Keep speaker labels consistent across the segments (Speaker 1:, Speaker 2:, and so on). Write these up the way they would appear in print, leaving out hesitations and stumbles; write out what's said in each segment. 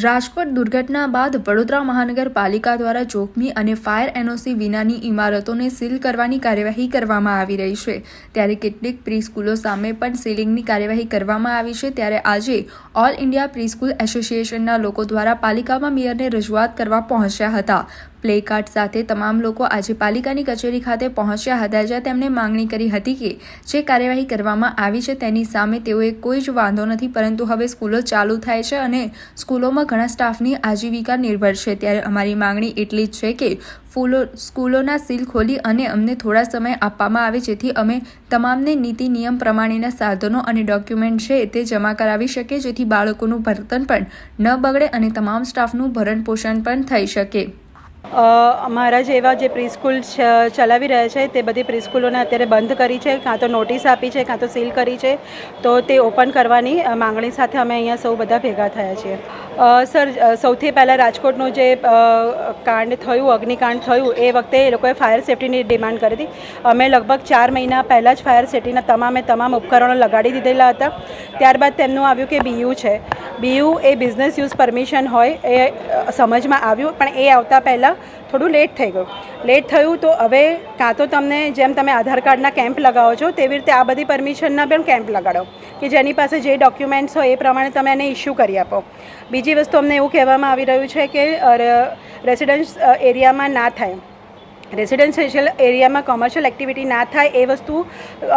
Speaker 1: રાજકોટ દુર્ઘટના બાદ વડોદરા મહાનગરપાલિકા દ્વારા જોખમી અને ફાયર એનઓસી વિનાની ઇમારતોને સીલ કરવાની કાર્યવાહી કરવામાં આવી રહી છે। ત્યારે કેટલીક પ્રીસ્કૂલો સામે પણ સીલિંગની કાર્યવાહી કરવામાં આવી છે। ત્યારે આજે ઓલ ઇન્ડિયા પ્રીસ્કૂલ એસોસિએશનના લોકો દ્વારા પાલિકામાં મેયરને રજૂઆત કરવા પહોંચ્યા હતા। પ્લે કાર્ડ સાથે તમામ લોકો આજે પાલિકાની કચેરી ખાતે પહોંચ્યા હતા, જ્યાં તેમણે માંગણી કરી હતી કે જે કાર્યવાહી કરવામાં આવી છે તેની સામે તેઓએ કોઈ જ વાંધો નથી, પરંતુ હવે સ્કૂલો ચાલુ થાય છે અને સ્કૂલોમાં ઘણા સ્ટાફની આજીવિકા નિર્ભર છે। ત્યારે અમારી માંગણી એટલી જ છે કે સ્કૂલોના સીલ ખોલી અને અમને થોડા સમય આપવામાં આવે, જેથી અમે તમામને નીતિ નિયમ પ્રમાણેના સાધનો અને ડોક્યુમેન્ટ છે તે જમા કરાવી શકીએ, જેથી બાળકોનું ભણતર પણ ન બગડે અને તમામ સ્ટાફનું ભરણ પોષણ પણ થઈ શકે।
Speaker 2: અમારા જેવા જે પ્રીસ્કૂલ ચલાવી રહ્યા છે તે બધી પ્રીસ્કૂલોને અત્યારે બંધ કરી છે, કાં તો નોટિસ આપી છે, કાં તો સીલ કરી છે, તો તે ઓપન કરવાની માંગણી સાથે અમે અહીંયા સૌ બધા ભેગા થયા છીએ। સર, સૌથી પહેલાં રાજકોટનું જે કાંડ થયું, અગ્નિકાંડ થયું, એ વખતે એ લોકોએ ફાયર સેફ્ટીની ડિમાન્ડ કરી હતી। અમે લગભગ 4 મહિના પહેલાં જ ફાયર સેફ્ટીના તમામ ઉપકરણો લગાડી દીધેલા હતા। ત્યારબાદ તેમનું આવ્યું કે બીયુ છે, બીયુ એ બિઝનેસ યુઝ પરમિશન હોય એ સમજમાં આવ્યું, પણ એ આવતા પહેલાં થોડું લેટ થઈ ગયું। લેટ થયું તો હવે કાં તો તમને જેમ તમે આધાર કાર્ડના કેમ્પ લગાવો છો તેવી રીતે આ બધી પરમિશનના પણ કેમ્પ લગાડો કે જેની પાસે જે ડોક્યુમેન્ટ્સ હોય એ પ્રમાણે તમે એને ઇસ્યુ કરી આપો। બીજી વસ્તુ અમને એવું કહેવામાં આવી રહ્યું છે કે રેસિડન્સ એરિયામાં ના થાય, રેસિડેન્શિયલ એરિયામાં કોમર્શિયલ એક્ટિવિટી ના થાય એ વસ્તુ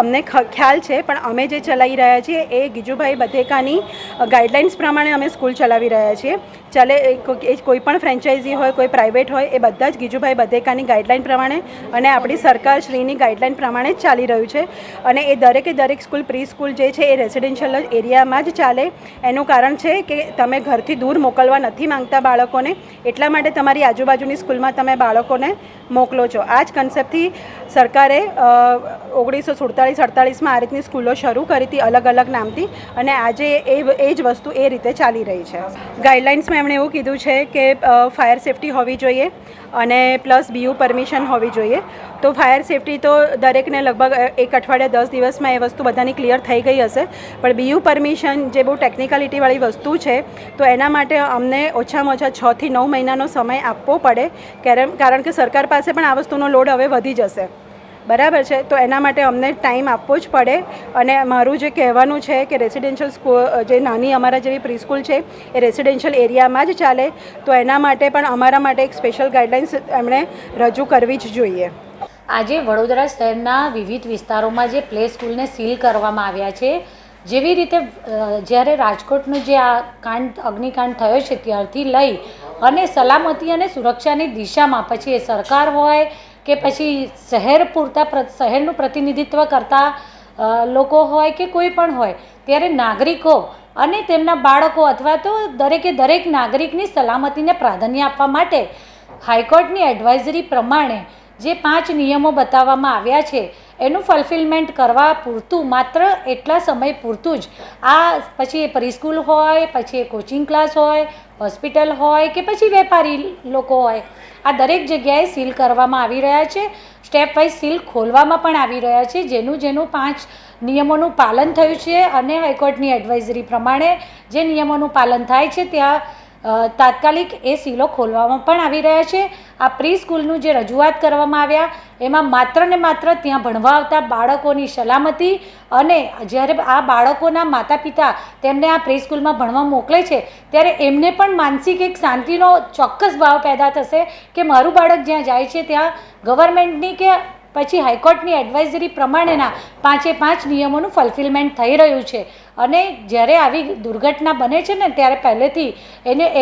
Speaker 2: અમને ખ્યાલ છે, પણ અમે જે ચલાવી રહ્યા છીએ એ ગીજુભાઈ બધેકાની ગાઈડલાઇન્સ પ્રમાણે અમે સ્કૂલ ચલાવી રહ્યા છીએ। કોઈ પણ ફ્રેન્ચાઇઝી હોય, કોઈ પ્રાઇવેટ હોય, એ બધા જ ગીજુભાઈ બધેકાની ગાઈડલાઇન પ્રમાણે અને આપણી સરકારશ્રીની ગાઈડલાઇન પ્રમાણે જ ચાલી રહ્યું છે। અને એ દરેક સ્કૂલ પ્રી સ્કૂલ જે છે એ રેસિડેન્શિયલ એરિયામાં જ ચાલે। એનું કારણ છે કે તમે ઘરથી દૂર મોકલવા નથી માંગતા બાળકોને, એટલા માટે તમારી આજુબાજુની સ્કૂલમાં તમે બાળકોને મોકલો છો। આ જ કન્સેપ્ટથી સરકારે 1947-48માં આ રીતની સ્કૂલો શરૂ કરી હતી, અલગ અલગ નામથી, અને આજે એ જ વસ્તુ એ રીતે ચાલી રહી છે। ગાઈડલાઇન્સમાં એમણે એવું કીધું છે કે ફાયર સેફ્ટી હોવી જોઈએ અને પ્લસ બીયુ પરમિશન હોવી જોઈએ। તો ફાયર સેફ્ટી તો દરેકને લગભગ 1 અઠવાડિયા 10 દિવસમાં એ વસ્તુ બધાની ક્લિયર થઈ ગઈ હશે, પણ બીયુ પરમિશન જે બહુ ટેકનિકાલિટીવાળી વસ્તુ છે, તો એના માટે અમને ઓછામાં ઓછા 6 થી 9 મહિનાનો સમય આપવો પડે, કારણ કે સરકાર પાસે પણ આ વસ્તુનો લોડ હવે વધી જશે, બરાબર છે? તો એના માટે અમને ટાઈમ આપવો જ પડે। અને મારું જે કહેવાનું છે કે રેસિડેન્શિયલ સ્કૂલ, જે નાની અમારા જેવી પ્રીસ્કૂલ છે એ રેસિડેન્શિયલ એરિયામાં જ ચાલે, તો એના માટે પણ અમારા માટે એક સ્પેશિયલ ગાઈડલાઇન્સ એમણે રજૂ કરવી જ જોઈએ।
Speaker 3: આજે વડોદરા શહેરના વિવિધ વિસ્તારોમાં જે પ્લે સ્કૂલને સીલ કરવામાં આવ્યા છે, જેવી રીતે જ્યારે રાજકોટનું જે આ અગ્નિકાંડ થયો છે ત્યારથી લઈ અને સલામતી અને સુરક્ષાની દિશામાં, પછી એ સરકાર હોય કે પછી શહેરનું પ્રતિનિધિત્વ કરતા લોકો હોય કે કોઈ પણ હોય, ત્યારે નાગરિકો અને તેમના બાળકો અથવા તો દરેક નાગરિકની સલામતીને પ્રાધાન્ય આપવા માટે હાઈકોર્ટની એડવાઇઝરી પ્રમાણે જે 5 નિયમો બતાવવામાં આવ્યા છે એનું ફલ્ફિલમેન્ટ કરવા પૂરતું, માત્ર એટલા સમય પૂરતું જ આ, પછી એ પ્રીસ્કૂલ હોય, પછી એ કોચિંગ ક્લાસ હોય, હોસ્પિટલ હોય કે પછી વેપારી લોકો હોય, આ દરેક જગ્યાએ સીલ કરવામાં આવી રહ્યા છે। સ્ટેપ વાઇઝ સીલ ખોલવામાં પણ આવી રહ્યા છે, જેનું 5 નિયમોનું પાલન થયું છે અને હાઈકોર્ટની એડવાઇઝરી પ્રમાણે જે નિયમોનું પાલન થાય છે ત્યાં તાત્કાલિક એ સીલો ખોલવામાં પણ આવી રહ્યા છે। આ પ્રી સ્કૂલનું જે રજૂઆત કરવામાં આવ્યા એમાં માત્ર ને માત્ર ત્યાં ભણવા આવતા બાળકોની સલામતી, અને જ્યારે આ બાળકોના માતા પિતા તેમને આ પ્રી સ્કૂલમાં ભણવા મોકલે છે ત્યારે એમને પણ માનસિક એક શાંતિનો ચોક્કસ ભાવ પેદા થશે કે મારું બાળક જ્યાં જાય છે ત્યાં ગવર્મેન્ટની કે પછી હાઈકોર્ટની એડવાઇઝરી પ્રમાણેના 5 નિયમોનું ફલ્ફિલમેન્ટ થઈ રહ્યું છે। અને જ્યારે આવી દુર્ઘટના બને છે ને ત્યારે પહેલેથી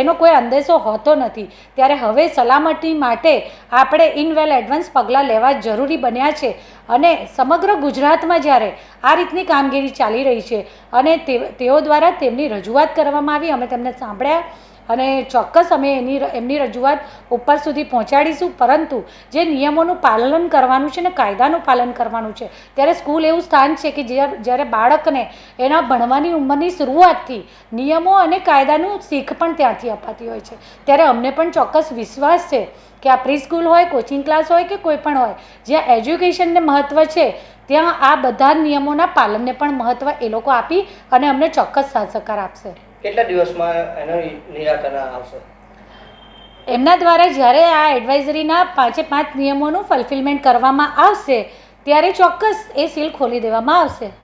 Speaker 3: એનો કોઈ અંદેશો હોતો નથી, ત્યારે હવે સલામતી માટે આપણે ઇન એડવાન્સ પગલાં લેવા જરૂરી બન્યા છે। અને સમગ્ર ગુજરાતમાં જ્યારે આ રીતની કામગીરી ચાલી રહી છે અને તેઓ દ્વારા તેમની રજૂઆત કરવામાં આવી, અમે તેમને સાંભળ્યા અને ચોક્કસ અમે એમની રજૂઆત ઉપર સુધી પહોંચાડીશું। પરંતુ જે નિયમોનું પાલન કરવાનું છે ને કાયદાનું પાલન કરવાનું છે, ત્યારે સ્કૂલ એવું સ્થાન છે કે જ્યારે બાળકને એના ભણવાની ઉંમરની શરૂઆતથી નિયમો અને કાયદાનું શીખ પણ ત્યાંથી અપાતી હોય છે। ત્યારે અમને પણ ચોક્કસ વિશ્વાસ છે કે આ પ્રી સ્કૂલ હોય, કોચિંગ ક્લાસ હોય કે કોઈ પણ હોય, જ્યાં એજ્યુકેશનને મહત્ત્વ છે ત્યાં આ બધા નિયમોના પાલનને પણ મહત્ત્વ એ લોકો આપી અને અમને ચોક્કસ સાથ સહકાર આપશે।
Speaker 4: કેટલા દિવસમાં એનું નિરાકરણ આવશે?
Speaker 3: એમના દ્વારા જ્યારે આ એડવાઇઝરીના 5 નિયમોનું ફલ્ફિલમેન્ટ કરવામાં આવશે ત્યારે ચોક્કસ એ સીલ ખોલી દેવામાં આવશે.